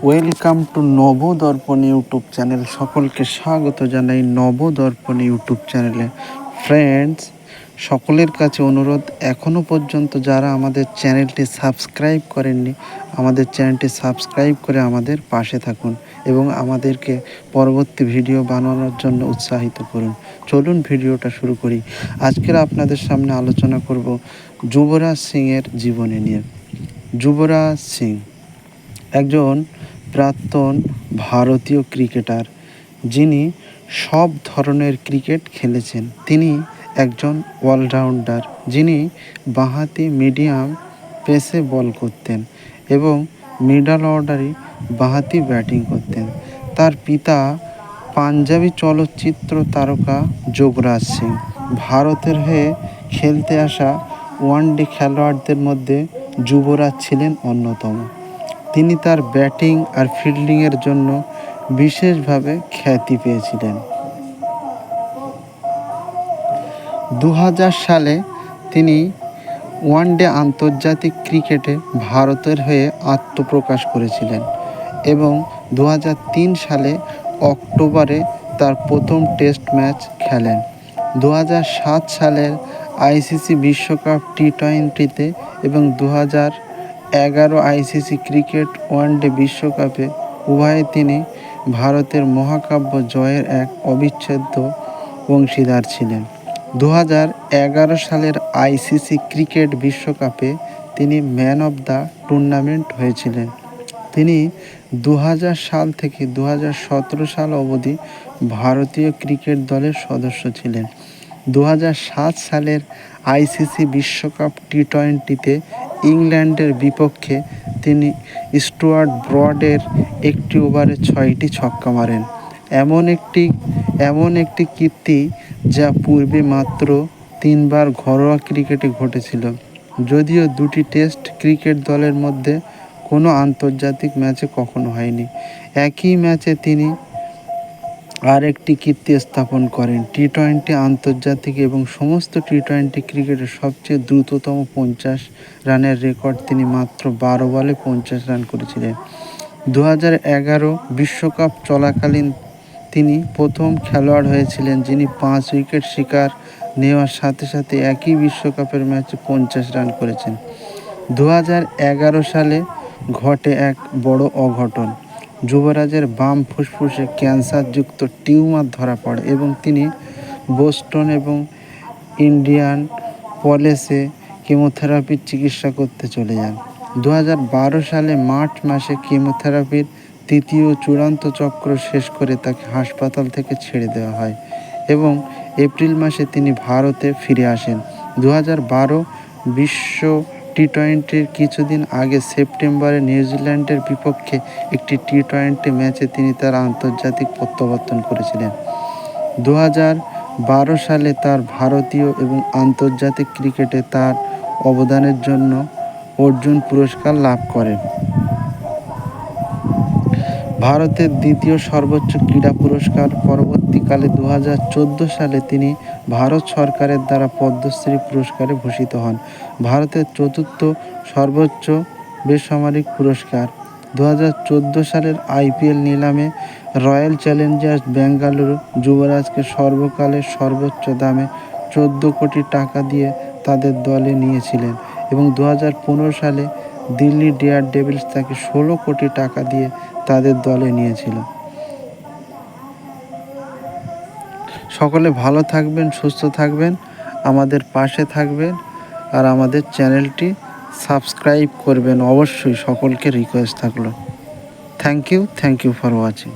Welcome to Nabadarpan YouTube channel. সকলকে স্বাগত জানাই নবদর্পণ ইউটিউব চ্যানেলে। ফ্রেন্ডস, সকলের কাছে অনুরোধ, এখনও পর্যন্ত যারা আমাদের চ্যানেলটি সাবস্ক্রাইব করেননি, আমাদের চ্যানেলটি সাবস্ক্রাইব করে আমাদের পাশে থাকুন এবং আমাদেরকে পরবর্তী ভিডিও বানানোর জন্য উৎসাহিত করুন। চলুন ভিডিওটা শুরু করি। আজকের আপনাদের সামনে আলোচনা করব যুবরাজ সিংয়ের জীবনী নিয়ে। যুবরাজ সিং একজন প্রাক্তন ভারতীয় ক্রিকেটার, যিনি সব ধরনের ক্রিকেট খেলেছেন। তিনি একজন অলরাউন্ডার, যিনি বাঁহাতি মিডিয়াম পেসে বল করতেন এবং মিডল অর্ডারে বাঁহাতি ব্যাটিং করতেন। তার পিতা পাঞ্জাবি চলচ্চিত্র তারকা যুবরাজ সিং। ভারতের হয়ে খেলতে আসা ওয়ানডে খেলোয়াড়দের মধ্যে যুবরাজ ছিলেন অন্যতম। তিনি তার ব্যাটিং আর ফিল্ডিংয়ের জন্য বিশেষভাবে খ্যাতি পেয়েছিলেন। 2000 সালে তিনি ওয়ানডে আন্তর্জাতিক ক্রিকেটে ভারতের হয়ে আত্মপ্রকাশ করেছিলেন এবং 2003 সালে অক্টোবরে তার প্রথম টেস্ট ম্যাচ খেলেন। 2007 সালের আইসিসি বিশ্বকাপ টি-20তে এবং 2011 আইসিসি ক্রিকেট ওয়ানডে বিশ্বকাপে উভয়ে তিনি ভারতের মহাকাব্য জয়ের এক অবিচ্ছেদ্য অংশীদার ছিলেন। 2011 সালের আইসিসি ক্রিকেট বিশ্বকাপে তিনি ম্যান অব দ্য টুর্নামেন্ট হয়েছিলেন। তিনি 2000 সাল থেকে 2017 সাল অবধি ভারতীয় ক্রিকেট দলের সদস্য ছিলেন। 2007 সালের আইসিসি বিশ্বকাপ টি-20তে ইংল্যান্ডের বিপক্ষে তিনি স্টুয়ার্ট ব্রডের একটি ওভারে 6টি ছক্কা মারেন। এমন একটি কীর্তি যা পূর্বে মাত্র 3বার ঘরোয়া ক্রিকেটে ঘটেছিল, যদিও 2টি টেস্ট ক্রিকেট দলের মধ্যে কোনো আন্তর্জাতিক ম্যাচে কখনো হয়নি। একই ম্যাচে তিনি আরেকটি কীর্তি স্থাপন করেন। টি-20 আন্তর্জাতিক এবং সমস্ত টি-20 ক্রিকেটের সবচেয়ে দ্রুততম 50 রানের রেকর্ড তিনি মাত্র 12 বলে 50 রান করেছিলেন। 2011 বিশ্বকাপ চলাকালীন তিনি প্রথম খেলোয়াড় হয়েছিলেন যিনি 5 উইকেট শিকার নেওয়ার সাথে সাথে একই বিশ্বকাপের ম্যাচে 50 রান করেছেন। 2011 সালে ঘটে এক বড় অঘটন। যুবরাজের বাম ফুসফুসে ক্যান্সারযুক্ত টিউমার ধরা পড়ে এবং তিনি বোস্টন এবং ইন্ডিয়ান পলেসে কেমোথেরাপির চিকিৎসা করতে চলে যান। 2012 সালে মার্চ মাসে কেমোথেরাপির তৃতীয় চূড়ান্ত চক্র শেষ করে তাকে হাসপাতাল থেকে ছেড়ে দেওয়া হয় এবং এপ্রিল মাসে তিনি ভারতে ফিরে আসেন। 2012 বিশ্ব টি-20-র কিছুদিন আগে সেপ্টেম্বরে নিউজিল্যান্ডের বিপক্ষে একটি টি-20 ম্যাচে তিনি তার আন্তর্জাতিক প্রত্যাবর্তন করেছিলেন। 2012 সালে তার ভারতীয় এবং আন্তর্জাতিক ক্রিকেটে তার অবদানের জন্য অর্জুন পুরস্কার লাভ করেন। ভারতের দ্বিতীয় সর্বোচ্চ ক্রীড়া পুরস্কার। পরবর্তীকালে 2014 সালে তিনি ভারত সরকারের দ্বারা পদ্মশ্রী পুরস্কারে ভূষিত হন, ভারতের চতুর্থ সর্বোচ্চ বেসামরিক পুরস্কার। 2014 সালের আইপিএল নিলামে রয়্যাল চ্যালেঞ্জার্স বেঙ্গালুরু যুবরাজকে সর্বকালের সর্বোচ্চ দামে 14 কোটি টাকা দিয়ে তাদের দলে নিয়েছিলেন এবং 2015 সালে দিল্লি ডেয়ার ডেভিলস তাকে 16 কোটি টাকা দিয়ে তাদের দলে নিয়েছিল। সকলে ভালো থাকবেন, সুস্থ থাকবেন, আমাদের পাশে থাকবেন আর আমাদের চ্যানেলটি সাবস্ক্রাইব করবেন অবশ্যই। সকলকে রিকোয়েস্ট থাকলো। Thank you for watching.